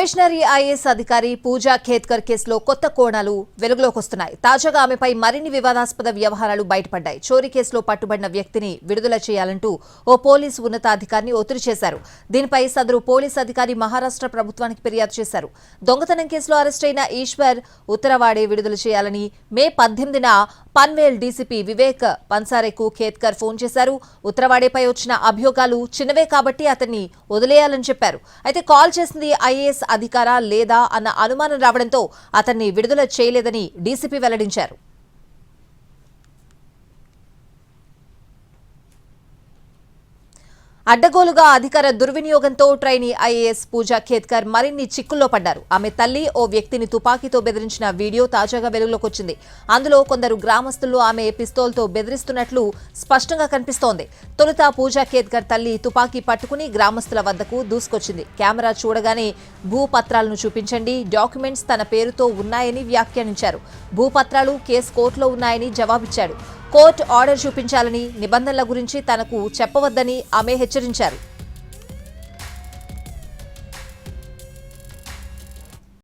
Stationery IAS అధికారి పూజా ఖేత్కర్ కేసులో కొత్త కోణాలు వెలుగులోకి వస్తున్నాయి. తాజాగా ఆమెపై మరిన్ని వివాదాస్పద వ్యవహారాలు బయటపడ్డాయి. చోరీ కేసులో పట్టుబడిన వ్యక్తిని విడుదల చేయాలంటూ ఓ పోలీసు ఉన్నతాధికారిని ఒత్తిడి చేశారు. దీనిపై సదరు పోలీసు అధికారి మహారాష్ట్ర ప్రభుత్వానికి ఫిర్యాదు చేశారు. దొంగతనం కేసులో అరెస్టైన ఈశ్వర్ ఉత్తరవాడే విడుదల చేయాలని మే 18న పన్వేల్ డీసీపీ వివేక్ పన్సారేకు ఖేత్కర్ ఫోన్ చేశారు. ఉత్తరవాడేపై వచ్చిన అభియోగాలు చిన్నవే కాబట్టి అతన్ని వదిలేయాలని చెప్పారు. అయితే కాల్ చేసింది ఐఏఎస్ అధికారా లేదా అన్న అనుమానం రావడంతో అతన్ని విడుదల చేయలేదని డీసీపీ వెల్లడించారు. అడ్డగోలుగా అధికార దుర్వినియోగంతో ట్రైనీ ఐఏఎస్ పూజా ఖేత్కర్ మరిన్ని చిక్కుల్లో పడ్డారు. ఆమె తల్లి ఓ వ్యక్తిని తుపాకీతో బెదిరించిన వీడియో తాజాగా వెలుగులోకి వచ్చింది. అందులో కొందరు గ్రామస్తులు ఆమె పిస్తోల్తో బెదిరిస్తున్నట్లు స్పష్టంగా కనిపిస్తోంది. తొలుత పూజా ఖేత్కర్ తల్లి తుపాకీ పట్టుకుని గ్రామస్తుల వద్దకు దూసుకొచ్చింది. కెమెరా చూడగానే భూపత్రాలను చూపించండి, డాక్యుమెంట్స్ తన పేరుతో ఉన్నాయని వ్యాఖ్యానించారు. భూపత్రాలు కేసు కోర్టులో ఉన్నాయని జవాబిచ్చాడు. కోర్టు ఆర్డర్ చూపించాలని, నిబంధనల గురించి తనకు చెప్పవద్దని ఆమె హెచ్చరించారు.